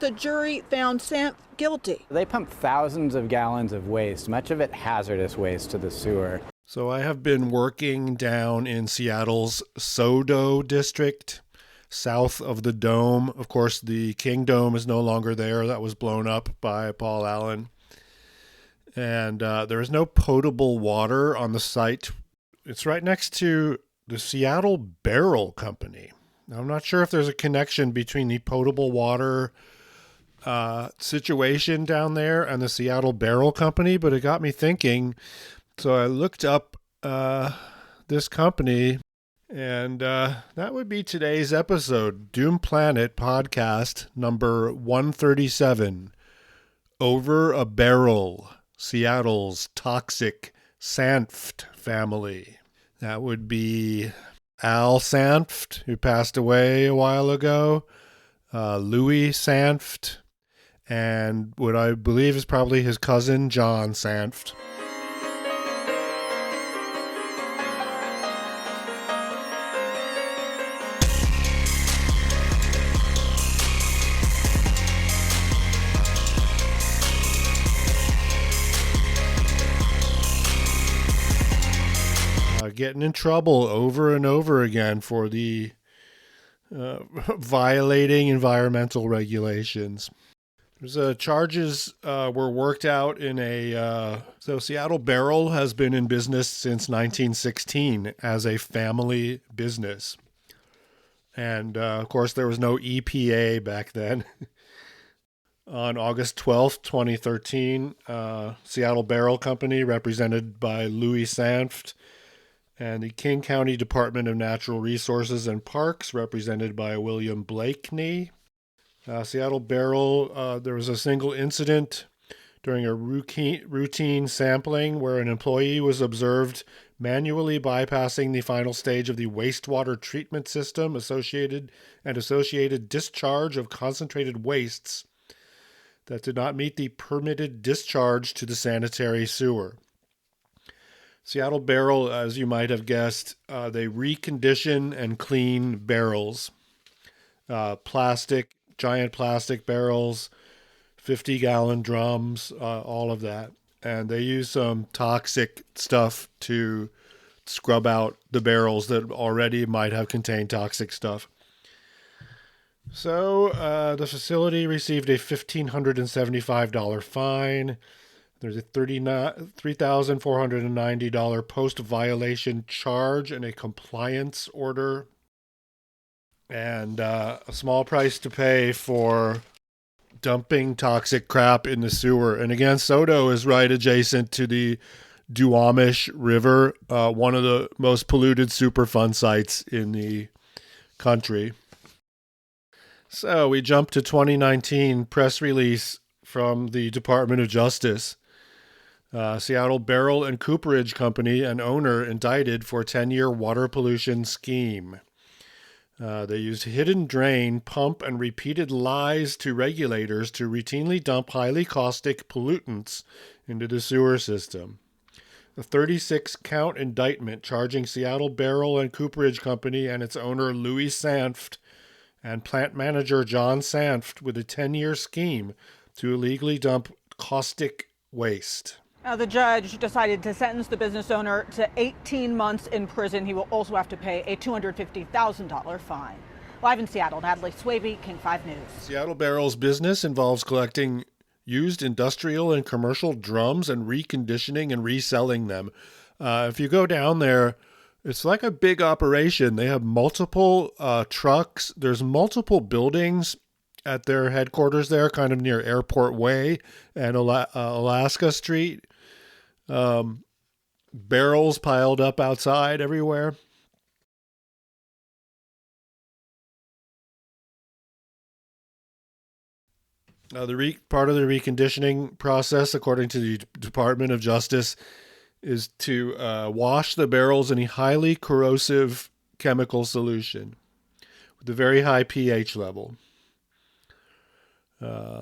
The jury found Sanft guilty. They pump thousands of gallons of waste, much of it hazardous waste, to the sewer. So I have been working down in Seattle's SoDo district, south of the Dome. Of course, the King Dome is no longer there. That was blown up by Paul Allen. And there is no potable water on the site. It's right next to the Seattle Barrel Company. Now, I'm not sure if there's a connection between the potable water situation down there and the Seattle Barrel Company, but it got me thinking. So I looked up this company, and that would be today's episode, Doom Planet podcast number 137, Over a Barrel, Seattle's Toxic Sanft Family. That would be Al Sanft, who passed away a while ago, Louie Sanft, and what I believe is probably his cousin, John Sanft. Getting in trouble over and over again for the violating environmental regulations. There's charges were worked out in so Seattle Barrel has been in business since 1916 as a family business. And of course there was no EPA back then. On August 12th, 2013, Seattle Barrel Company, represented by Louie Sanft, and the King County Department of Natural Resources and Parks, represented by William Blakeney. Seattle Barrel, there was a single incident during a routine sampling where an employee was observed manually bypassing the final stage of the wastewater treatment system associated discharge of concentrated wastes that did not meet the permitted discharge to the sanitary sewer. Seattle Barrel, as you might have guessed, they recondition and clean barrels. Giant plastic barrels, 50-gallon drums, all of that. And they use some toxic stuff to scrub out the barrels that already might have contained toxic stuff. So the facility received a $1,575 fine. There's a $3,490 post-violation charge and a compliance order. And a small price to pay for dumping toxic crap in the sewer. And again, SoDo is right adjacent to the Duwamish River, one of the most polluted Superfund sites in the country. So we jump to 2019 press release from the Department of Justice. Seattle Barrel and Cooperage Company, an owner, indicted for 10-year water pollution scheme. They used hidden drain, pump, and repeated lies to regulators to routinely dump highly caustic pollutants into the sewer system. A 36-count indictment charging Seattle Barrel and Cooperage Company and its owner Louie Sanft and plant manager John Sanft with a 10-year scheme to illegally dump caustic waste. Now, the judge decided to sentence the business owner to 18 months in prison. He will also have to pay a $250,000 fine. Live in Seattle, Natalie Swaby, King 5 News. Seattle Barrel's business involves collecting used industrial and commercial drums and reconditioning and reselling them. If you go down there, it's like a big operation. They have multiple trucks. There's multiple buildings at their headquarters there, kind of near Airport Way and Alaska Street. Barrels piled up outside everywhere. Part of the reconditioning process, according to the Department of Justice, is to wash the barrels in a highly corrosive chemical solution with a very high pH level.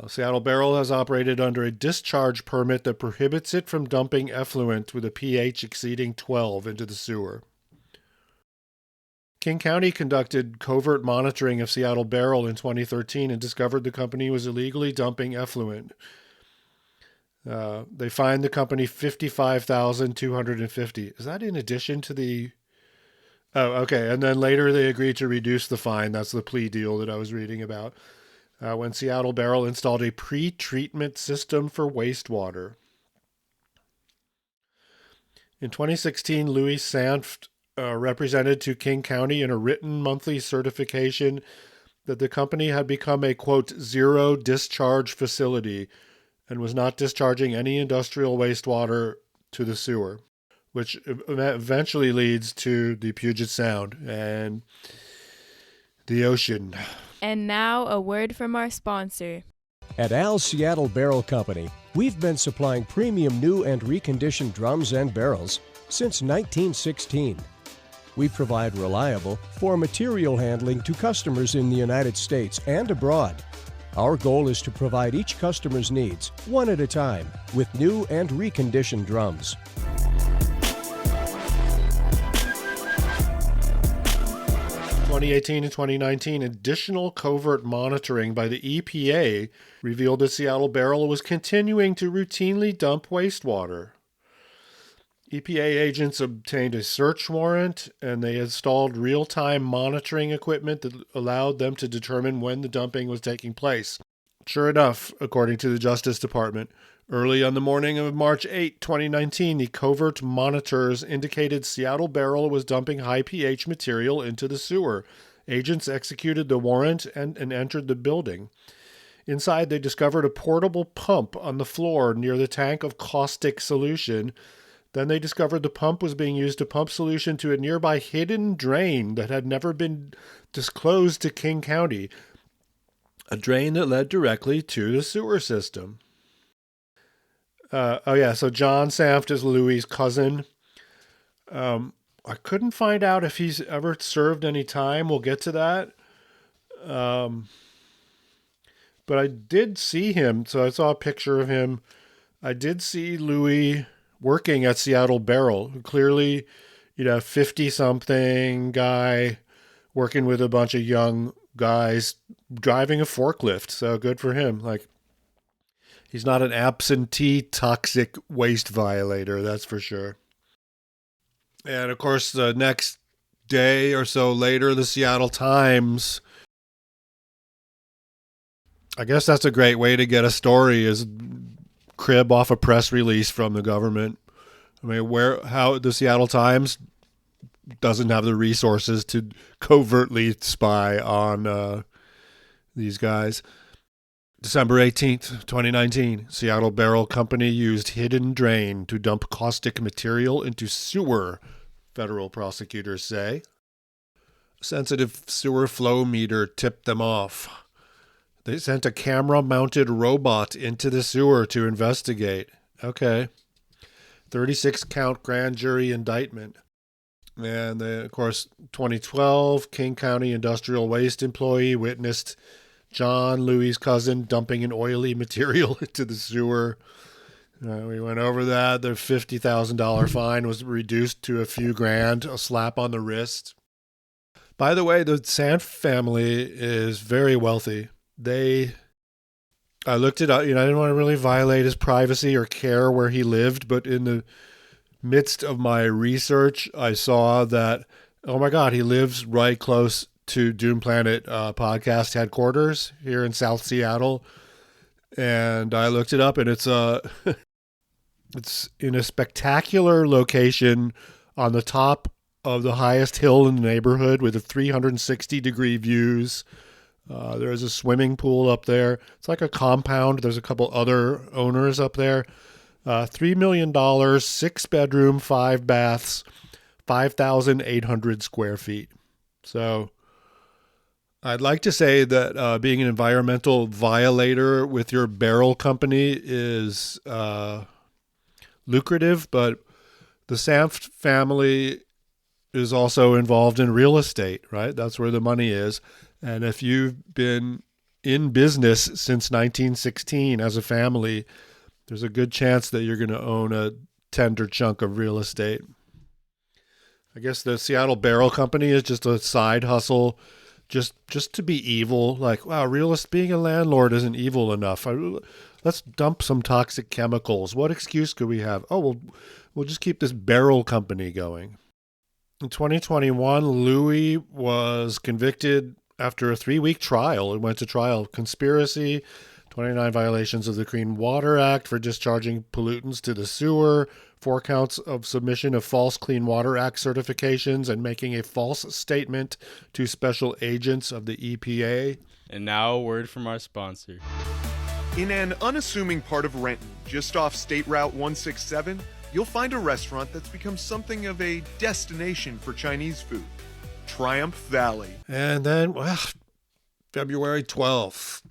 Seattle Barrel has operated under a discharge permit that prohibits it from dumping effluent with a pH exceeding 12 into the sewer. King County conducted covert monitoring of Seattle Barrel in 2013 and discovered the company was illegally dumping effluent. They fined the company $55,250. Is that in addition to the... Oh, okay. And then later they agreed to reduce the fine. That's the plea deal that I was reading about. When Seattle Barrel installed a pre-treatment system for wastewater. In 2016, Louie Sanft represented to King County in a written monthly certification that the company had become a, quote, zero discharge facility and was not discharging any industrial wastewater to the sewer, which eventually leads to the Puget Sound and the ocean. And now a word from our sponsor. At Al's Seattle Barrel Company, we've been supplying premium new and reconditioned drums and barrels since 1916. We provide reliable, for material handling to customers in the United States and abroad. Our goal is to provide each customer's needs, one at a time, with new and reconditioned drums. In 2018 and 2019, additional covert monitoring by the EPA revealed that Seattle Barrel was continuing to routinely dump wastewater. EPA agents obtained a search warrant, and they installed real-time monitoring equipment that allowed them to determine when the dumping was taking place. Sure enough, according to the Justice Department, early on the morning of March 8, 2019, the covert monitors indicated Seattle Barrel was dumping high pH material into the sewer. Agents executed the warrant and entered the building. Inside, they discovered a portable pump on the floor near the tank of caustic solution. Then they discovered the pump was being used to pump solution to a nearby hidden drain that had never been disclosed to King County, a drain that led directly to the sewer system. So John Sanft is Louie's cousin. I couldn't find out if he's ever served any time. We'll get to that. But I did see him, so I saw a picture of him. I did see Louie working at Seattle Barrel. Clearly, 50-something guy working with a bunch of young guys driving a forklift. So good for him. He's not an absentee toxic waste violator, that's for sure. And of course, the next day or so later, the Seattle Times. I guess that's a great way to get a story, is crib off a press release from the government. I mean, how the Seattle Times doesn't have the resources to covertly spy on these guys. December 18th, 2019, Seattle Barrel Company used hidden drain to dump caustic material into sewer, federal prosecutors say. A sensitive sewer flow meter tipped them off. They sent a camera-mounted robot into the sewer to investigate. Okay. 36-count grand jury indictment. And then, of course, 2012, King County industrial waste employee witnessed John, Louie's cousin, dumping an oily material into the sewer. We went over that. The $50,000 fine was reduced to a few grand, a slap on the wrist. By the way, the Sanft family is very wealthy. I looked it up. I didn't want to really violate his privacy or care where he lived, but in the midst of my research, I saw that, oh my God, he lives right close to Doom Planet podcast headquarters here in South Seattle. And I looked it up, and it's it's in a spectacular location on the top of the highest hill in the neighborhood with a 360-degree views. There's a swimming pool up there. It's like a compound. There's a couple other owners up there. $3 million, 6-bedroom, 5 baths, 5,800 square feet. So I'd like to say that being an environmental violator with your barrel company is lucrative, but the Sanft family is also involved in real estate, right? That's where the money is. And if you've been in business since 1916 as a family, there's a good chance that you're going to own a tender chunk of real estate. I guess the Seattle Barrel Company is just a side hustle, just to be evil. Like, wow, being a landlord isn't evil enough. Let's dump some toxic chemicals. What excuse could we have? Oh, we'll just keep this barrel company going. In 2021, Louie was convicted after a 3-week trial. It went to trial. Conspiracy, 29 violations of the Clean Water Act for discharging pollutants to the sewer, 4 counts of submission of false Clean Water Act certifications and making a false statement to special agents of the EPA. And now a word from our sponsor. In an unassuming part of Renton, just off State Route 167, you'll find a restaurant that's become something of a destination for Chinese food. Triumph Valley. And then, well, February 12th,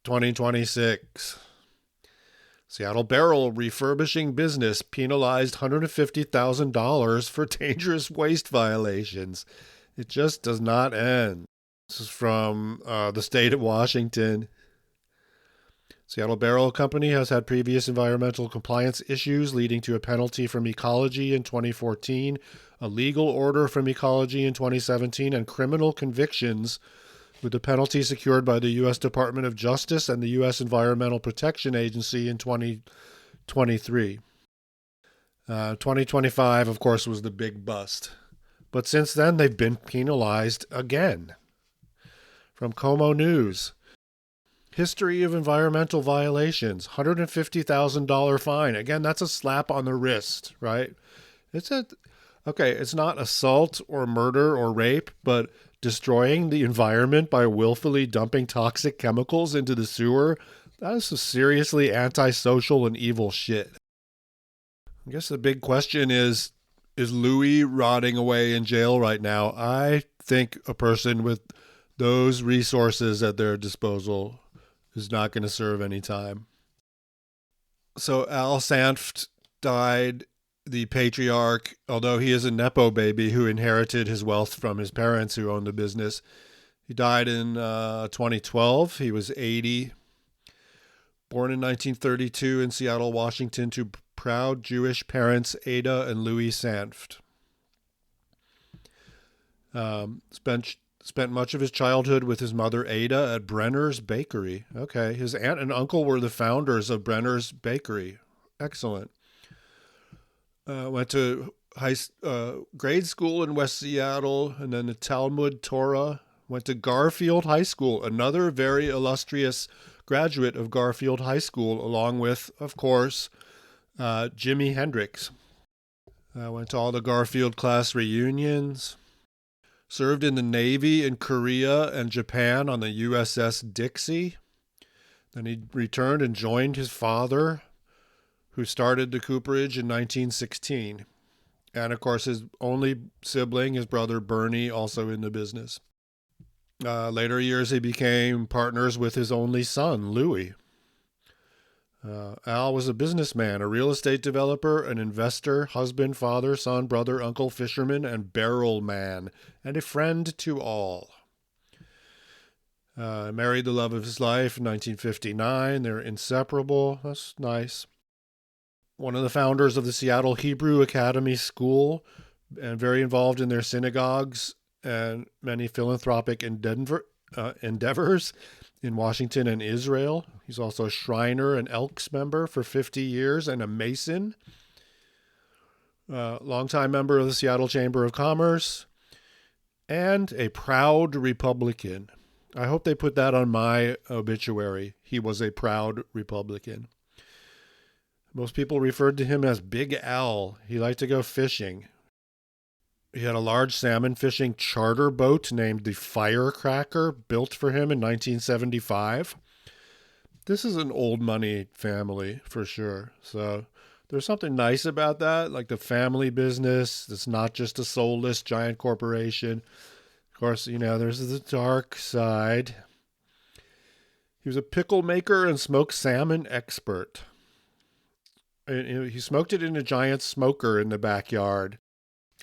2026. Seattle Barrel refurbishing business penalized $150,000 for dangerous waste violations. It just does not end. This is from the state of Washington. Seattle Barrel Company has had previous environmental compliance issues leading to a penalty from Ecology in 2014, a legal order from Ecology in 2017, and criminal convictions, with the penalty secured by the U.S. Department of Justice and the U.S. Environmental Protection Agency in 2023. 2025, of course, was the big bust. But since then, they've been penalized again. From Como News. History of environmental violations, $150,000 fine. Again, that's a slap on the wrist, right? It's not assault or murder or rape, but destroying the environment by willfully dumping toxic chemicals into the sewer, that is some seriously antisocial and evil shit. I guess the big question is Louie rotting away in jail right now? I think a person with those resources at their disposal is not going to serve any time. So Al Sanft died, the patriarch, although he is a Nepo baby who inherited his wealth from his parents who owned the business. He died in 2012. He was 80. Born in 1932 in Seattle, Washington, to proud Jewish parents Ada and Louie Sanft. Spent much of his childhood with his mother Ada at Brenner's Bakery. Okay, his aunt and uncle were the founders of Brenner's Bakery. Excellent. Went to grade school in West Seattle, and then the Talmud Torah. Went to Garfield High School, another very illustrious graduate of Garfield High School, along with, of course, Jimi Hendrix. Went to all the Garfield class reunions. Served in the Navy in Korea and Japan on the USS Dixie. Then he returned and joined his father, who started the cooperage in 1916. And, of course, his only sibling, his brother Bernie, also in the business. Later years, he became partners with his only son, Louie. Al was a businessman, a real estate developer, an investor, husband, father, son, brother, uncle, fisherman, and barrel man, and a friend to all. Married the love of his life in 1959. They're inseparable. That's nice. One of the founders of the Seattle Hebrew Academy School, and very involved in their synagogues and many philanthropic endeavors in Washington and Israel. He's also a Shriner and Elks member for 50 years and a Mason. Longtime member of the Seattle Chamber of Commerce and a proud Republican. I hope they put that on my obituary. He was a proud Republican. Most people referred to him as Big Al. He liked to go fishing. He had a large salmon fishing charter boat named the Firecracker, built for him in 1975. This is an old money family for sure. So there's something nice about that, like the family business. It's not just a soulless giant corporation. Of course, there's the dark side. He was a pickle maker and smoked salmon expert. He smoked it in a giant smoker in the backyard.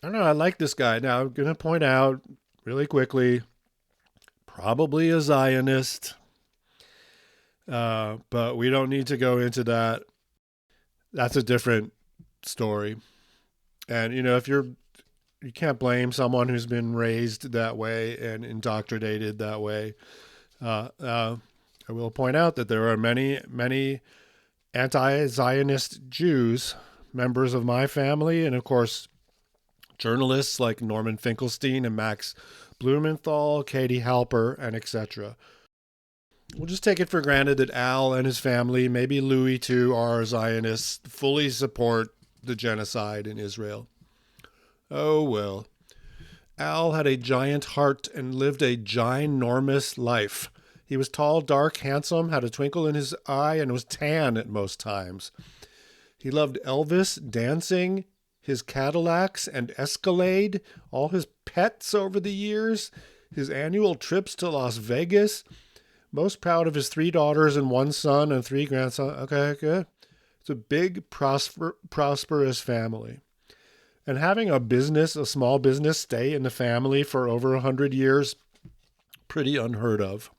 I don't know, I like this guy. Now, I'm going to point out really quickly, probably a Zionist, but we don't need to go into that. That's a different story. And, if you're you can't blame someone who's been raised that way and indoctrinated that way. I will point out that there are many anti-Zionist Jews, members of my family, and of course, journalists like Norman Finkelstein and Max Blumenthal, Katie Halper, and etc. We'll just take it for granted that Al and his family, maybe Louie too, are Zionists, fully support the genocide in Israel. Oh well. Al had a giant heart and lived a ginormous life. He was tall, dark, handsome, had a twinkle in his eye, and was tan at most times. He loved Elvis, dancing, his Cadillacs and Escalade, all his pets over the years, his annual trips to Las Vegas. Most proud of his 3 daughters and 1 son and 3 grandsons. Okay, good. It's a big, prosperous family. And having a small business, stay in the family for over 100 years, pretty unheard of.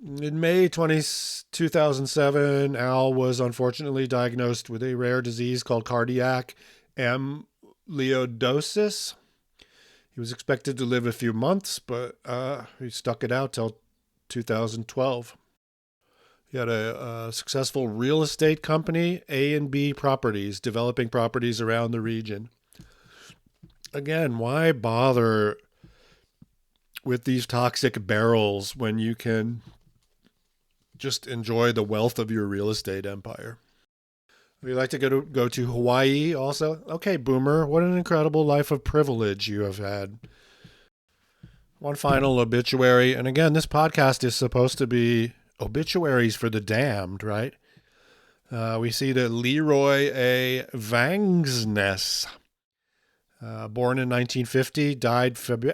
In May 2007, Al was unfortunately diagnosed with a rare disease called cardiac amyloidosis. He was expected to live a few months, but he stuck it out till 2012. He had a successful real estate company, A&B Properties, developing properties around the region. Again, why bother with these toxic barrels when you can just enjoy the wealth of your real estate empire? Would you like to go to Hawaii also? Okay, Boomer, what an incredible life of privilege you have had. One final obituary. And again, this podcast is supposed to be obituaries for the damned, right? We see that Leroy A. Vangsness, born in 1950, died February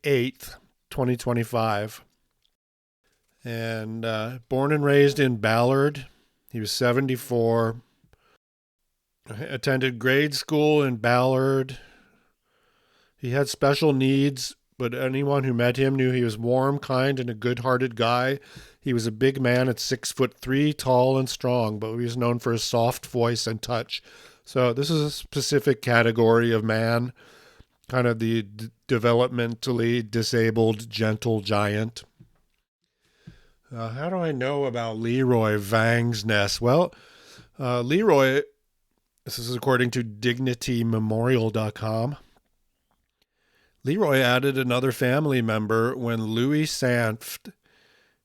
8th, 2025. And born and raised in Ballard. He was 74. Attended grade school in Ballard. He had special needs, but anyone who met him knew he was warm, kind, and a good-hearted guy. He was a big man at 6'3", tall and strong, but he was known for his soft voice and touch. So this is a specific category of man, kind of the developmentally disabled, gentle giant. How do I know about Leroy Vangsness? Well, Leroy, this is according to DignityMemorial.com. Leroy added another family member when Louie Sanft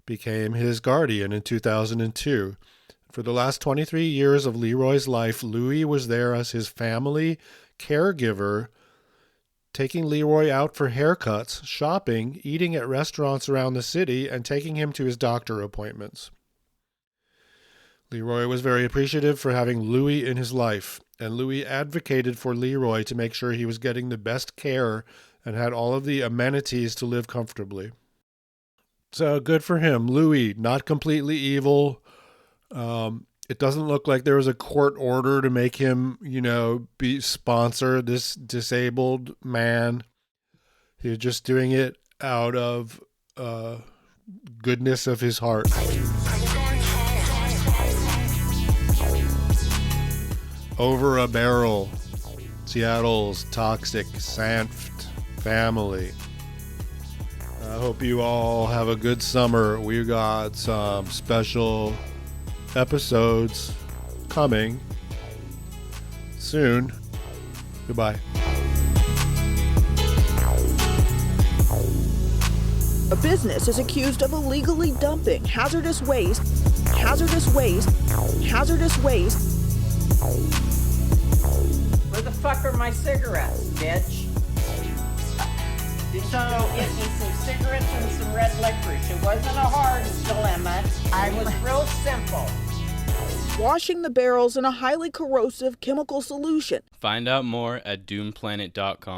became his guardian in 2002. For the last 23 years of Leroy's life, Louie was there as his family caregiver, taking Leroy out for haircuts, shopping, eating at restaurants around the city, and taking him to his doctor appointments. Leroy was very appreciative for having Louie in his life, and Louie advocated for Leroy to make sure he was getting the best care and had all of the amenities to live comfortably. So good for him. Louie, not completely evil. It doesn't look like there was a court order to make him, sponsor this disabled man. He was just doing it out of goodness of his heart. Over a Barrel, Seattle's toxic Sanft family. I hope you all have a good summer. We got some special episodes coming soon. Goodbye. A business is accused of illegally dumping hazardous waste. Where the fuck are my cigarettes, bitch? So get me some cigarettes and some red licorice. It wasn't a hard dilemma. It was real simple. Washing the barrels in a highly corrosive chemical solution. Find out more at doomplanet.com.